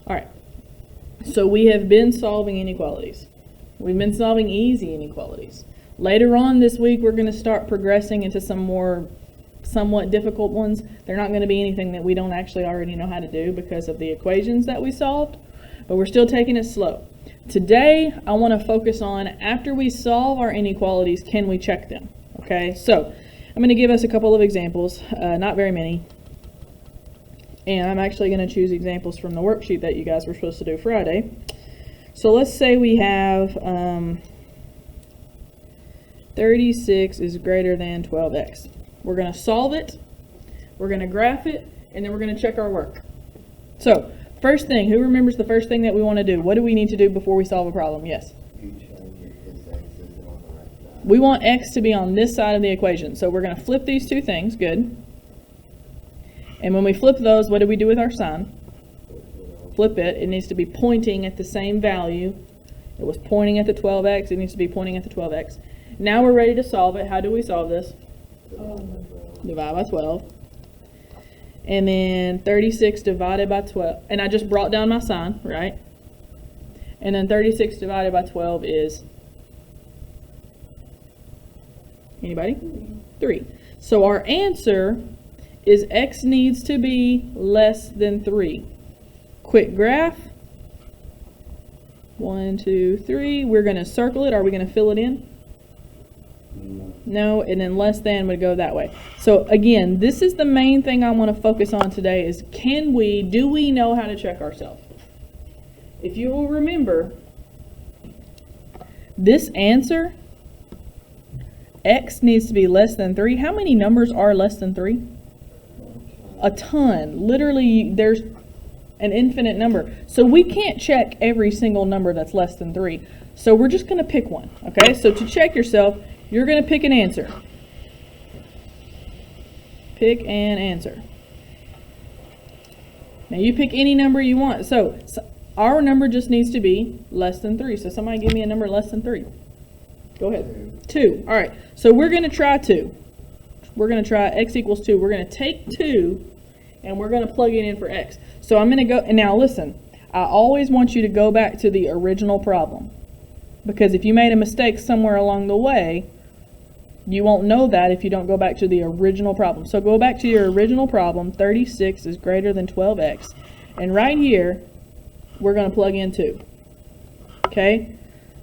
All right, so we have been solving inequalities. We've been solving easy inequalities. Later on this week, we're going to start progressing into some more somewhat difficult ones. They're not going to be anything that we don't actually already know how to do because of the equations that we solved, but we're still taking it slow. Today, I want to focus on, after we solve our inequalities, can we check them? Okay, so I'm going to give us a couple of examples, not very many. And I'm actually going to choose examples from the worksheet that you guys were supposed to do Friday. So let's say we have 36 is greater than 12x. We're going to solve it, we're going to graph it, and then we're going to check our work. So, first thing, who remembers the first thing that we want to do? What do we need to do before we solve a problem? Yes? We want x to be on this side of the equation. So we're going to flip these two things. Good. And when we flip those, what do we do with our sign? Flip it. It needs to be pointing at the same value. It was pointing at the 12x. It needs to be pointing at the 12x. Now we're ready to solve it. How do we solve this? Divide by 12. And then 36 divided by 12. And I just brought down my sign, right? And then 36 divided by 12 is... Anybody? 3. So our answer is x needs to be less than 3. Quick graph. 1, 2, 3. We're going to circle it. Are we going to fill it in? No, and then less than would go that way. So again, this is the main thing I want to focus on today is do we know how to check ourselves? If you will remember, this answer, x needs to be less than 3. How many numbers are less than 3? A ton. Literally, there's an infinite number. So we can't check every single number that's less than 3. So we're just going to pick one. Okay, so to check yourself, you're going to pick an answer. Pick an answer. Now you pick any number you want. So our number just needs to be less than 3. So somebody give me a number less than 3. Go ahead. 2. All right. So we're going to try 2. We're going to try x equals 2. We're going to take 2 and we're going to plug it in for x. So I'm going to go, and now listen, I always want you to go back to the original problem. Because if you made a mistake somewhere along the way, you won't know that if you don't go back to the original problem. So go back to your original problem, 36 is greater than 12x. And right here, we're going to plug in 2. Okay?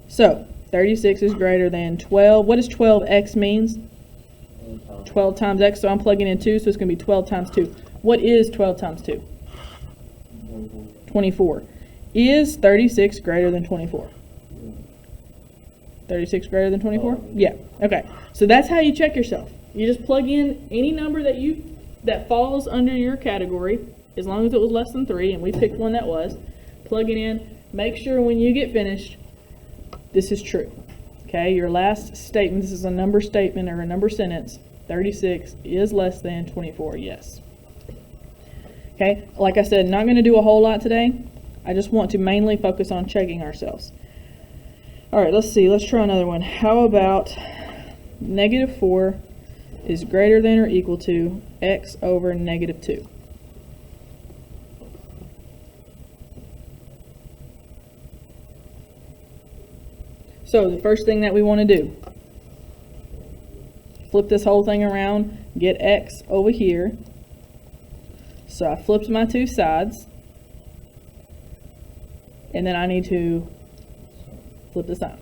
So 36 is greater than 12. What does 12x means? 12 times x. So I'm plugging in 2, so it's going to be 12 times 2. What is 12 times 2? 24. Is 36 greater than 24? 36 greater than 24? Yeah. Okay. So that's how you check yourself. You just plug in any number that falls under your category, as long as it was less than 3, and we picked one that was. Plug it in. Make sure when you get finished, this is true. Okay, your last statement, this is a number statement or a number sentence. 36 is less than 24, yes. Okay, like I said, not going to do a whole lot today. I just want to mainly focus on checking ourselves. All right, let's see. Let's try another one. How about negative 4 is greater than or equal to x over negative 2? So the first thing that we want to do, flip this whole thing around, get x over here. So I flipped my two sides, and then I need to flip the sign.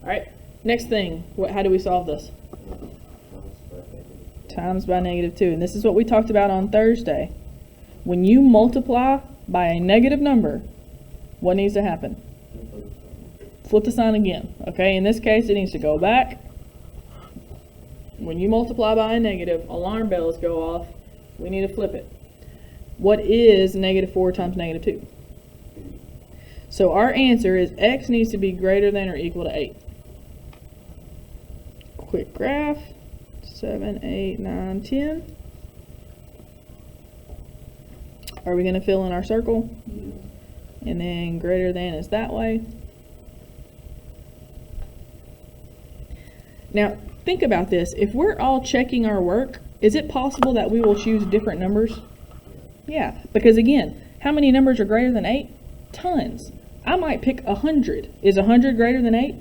All right, next thing, how do we solve this? Times by negative 2, and this is what we talked about on Thursday. When you multiply by a negative number, what needs to happen? Flip the sign again. Okay, in this case, it needs to go back. When you multiply by a negative, alarm bells go off. We need to flip it. What is negative 4 times negative 2? So our answer is x needs to be greater than or equal to 8. Quick graph. 7, 8, 9, 10. Are we going to fill in our circle? And then greater than is that way. Now, think about this. If we're all checking our work, Is it possible that we will choose different numbers? Yeah, because again, how many numbers are greater than 8? Tons. I might pick 100. Is 100 greater than 8?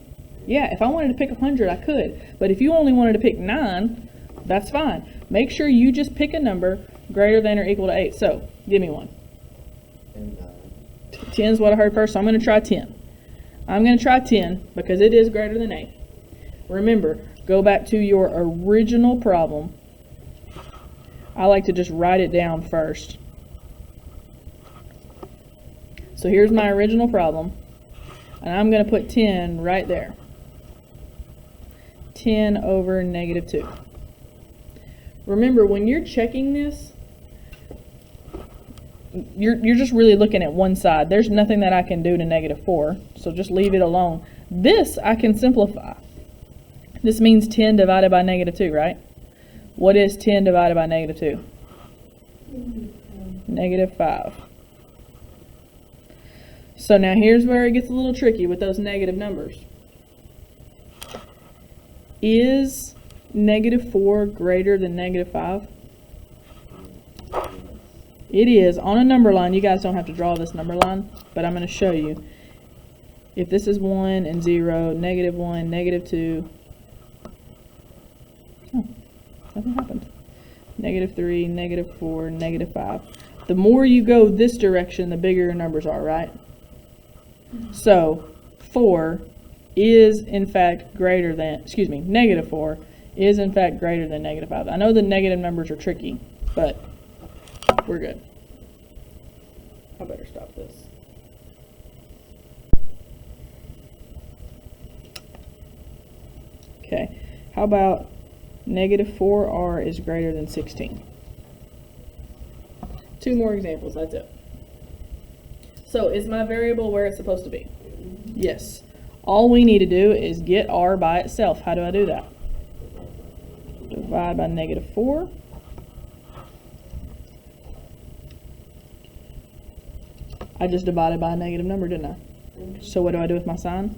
Yeah, if I wanted to pick 100, I could. But if you only wanted to pick 9, that's fine. Make sure you just pick a number greater than or equal to 8. So, give me one. 10 is what I heard first, so I'm going to try 10. I'm going to try 10 because it is greater than 8. Remember, go back to your original problem. I like to just write it down first. So here's my original problem, and I'm going to put 10 right there. 10 over negative 2. Remember, when you're checking this, you're just really looking at one side. There's nothing that I can do to negative 4, so just leave it alone. This I can simplify. This means 10 divided by negative 2, right? What is 10 divided by negative 2? Negative 5. So now here's where it gets a little tricky with those negative numbers. Is negative 4 greater than negative 5? It is. On a number line, you guys don't have to draw this number line, but I'm going to show you. If this is 1 and 0, negative 1, negative 2. Oh, nothing happened. Negative 3, negative 4, negative 5. The more you go this direction, the bigger your numbers are, right? So, 4 is in fact greater than, negative 4 is in fact greater than negative 5. I know the negative numbers are tricky, but we're good. I better stop this. Okay, how about negative 4r is greater than 16? 2 more examples, that's it. So is my variable where it's supposed to be? Yes. All we need to do is get r by itself. How do I do that? Divide by negative 4. I just divided by a negative number, didn't I? So what do I do with my sign?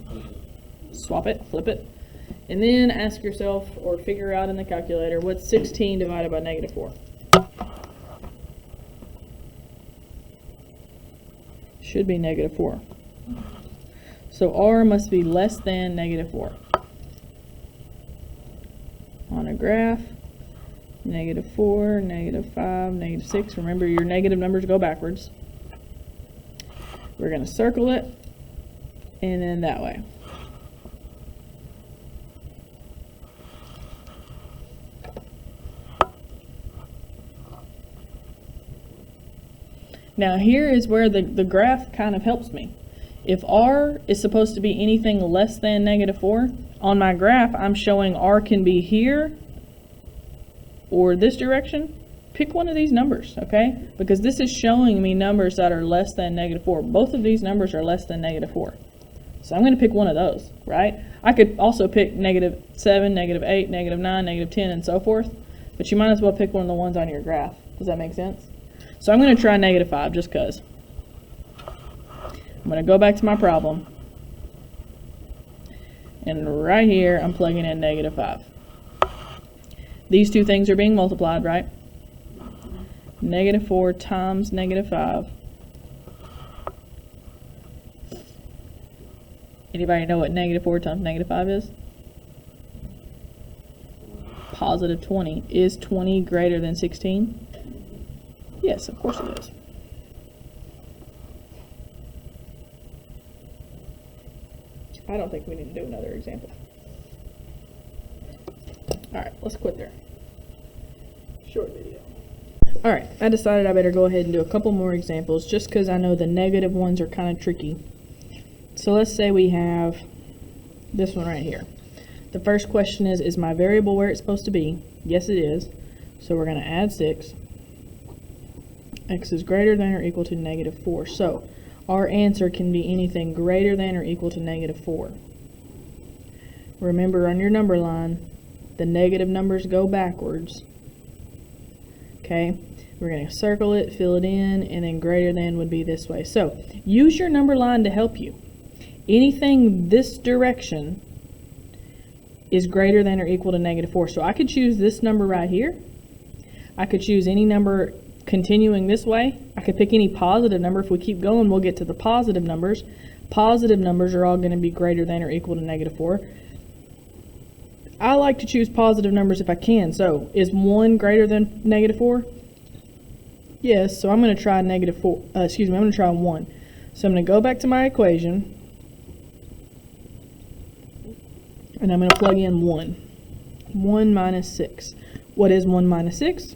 Swap it, flip it. And then ask yourself, or figure out in the calculator, what's 16 divided by negative 4? Should be negative 4. So r must be less than negative 4. On a graph, negative 4, negative 5, negative 6. Remember, your negative numbers go backwards. We're going to circle it, and then that way. Now here is where the graph kind of helps me. If r is supposed to be anything less than negative 4, on my graph I'm showing r can be here or this direction. Pick one of these numbers, okay? Because this is showing me numbers that are less than negative 4. Both of these numbers are less than negative 4. So I'm going to pick one of those, right? I could also pick negative 7, negative 8, negative 9, negative 10, and so forth. But you might as well pick one of the ones on your graph. Does that make sense? So I'm going to try negative 5 just because. I'm going to go back to my problem. And right here, I'm plugging in negative 5. These two things are being multiplied, right? Negative 4 times negative 5. Anybody know what negative 4 times negative 5 is? Positive 20. Is 20 greater than 16? Yes, of course it is. I don't think we need to do another example. Alright, let's quit there. Short video. Alright, I decided I better go ahead and do a couple more examples just because I know the negative ones are kind of tricky. So let's say we have this one right here. The first question is my variable where it's supposed to be? Yes, it is. So we're going to add 6. X is greater than or equal to negative 4. So our answer can be anything greater than or equal to negative 4. Remember, on your number line, the negative numbers go backwards. Okay, we're going to circle it, fill it in, and then greater than would be this way. So use your number line to help you. Anything this direction is greater than or equal to negative 4. So I could choose this number right here, I could choose any number continuing this way. I could pick any positive number. If we keep going, we'll get to the positive numbers. Positive numbers are all going to be greater than or equal to -4. I like to choose positive numbers if I can. So is 1 greater than -4? Yes, so I'm going to try I'm going to try 1. So I'm going to go back to my equation, and I'm going to plug in 1. 1 minus 6. What is 1 minus 6?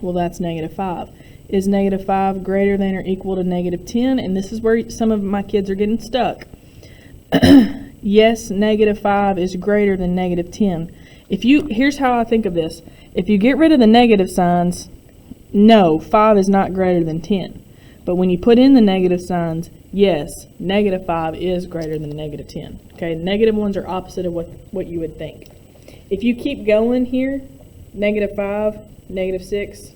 Well, that's -5. Is -5 greater than or equal to -10? And this is where some of my kids are getting stuck. Yes, -5 is greater than -10. Here's how I think of this. If you get rid of the negative signs, no, 5 is not greater than 10. But when you put in the negative signs, yes, -5 is greater than -10. Okay, negative ones are opposite of what you would think. If you keep going here, -5, -6,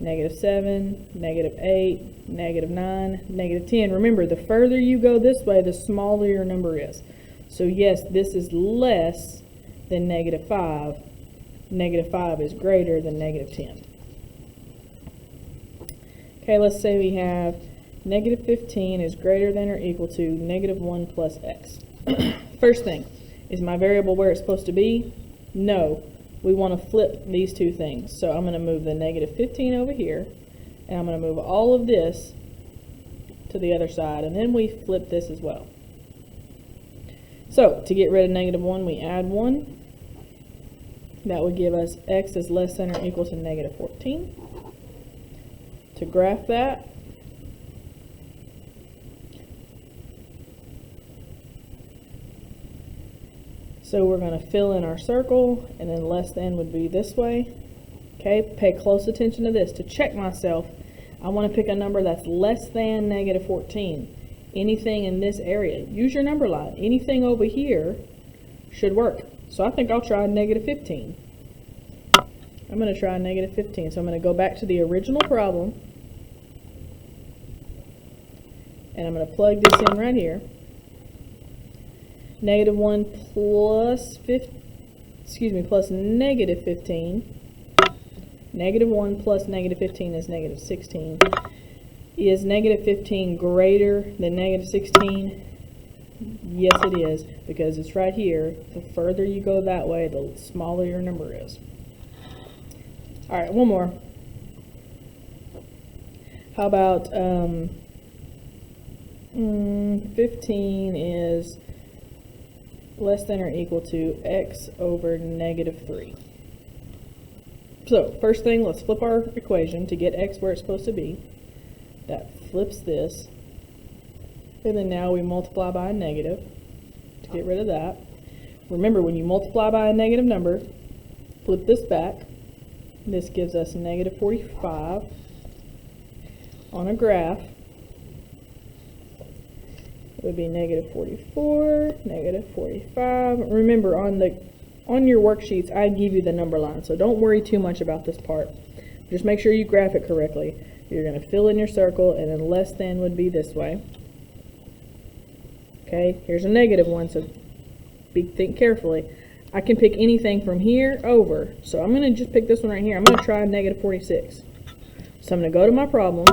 -7, -8, -9, -10. Remember, the further you go this way, the smaller your number is. So yes, this is less than -5. -5 is greater than -10. Okay, let's say we have -15 is greater than or equal to -1 plus x. First thing, is my variable where it's supposed to be? No. We want to flip these two things. So I'm going to move the -15 over here, and I'm going to move all of this to the other side, and then we flip this as well. So to get rid of -1, we add 1. That would give us x is less than or equal to -14. To graph that, so we're going to fill in our circle, and then less than would be this way. Okay, pay close attention to this. To check myself, I want to pick a number that's less than -14. Anything in this area, use your number line. Anything over here should work. So I think I'll try -15. I'm going to try -15. So I'm going to go back to the original problem, and I'm going to plug this in right here. -1 plus plus -15. -1 plus -15 is -16. Is -15 greater than -16? Yes, it is, because it's right here. The further you go that way, the smaller your number is. All right, one more. How about 15 is less than or equal to x over -3. So first thing, let's flip our equation to get x where it's supposed to be. That flips this, and then now we multiply by a negative to get rid of that. Remember, when you multiply by a negative number, flip this back. This gives us -45 on a graph. It would be -44, -45. Remember, on your worksheets, I give you the number line, so don't worry too much about this part. Just make sure you graph it correctly. You're going to fill in your circle, and then less than would be this way. Okay, here's a -1, so think carefully. I can pick anything from here over, so I'm going to just pick this one right here. I'm going to try -46. So I'm going to go to my problem,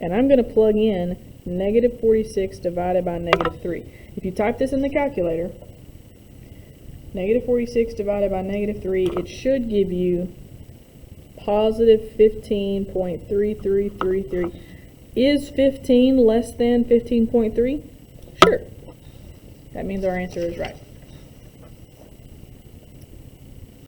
and I'm going to plug in -46 divided by -3. If you type this in the calculator, -46 divided by -3, it should give you positive 15.3333. Is 15 less than 15.3? Sure. That means our answer is right.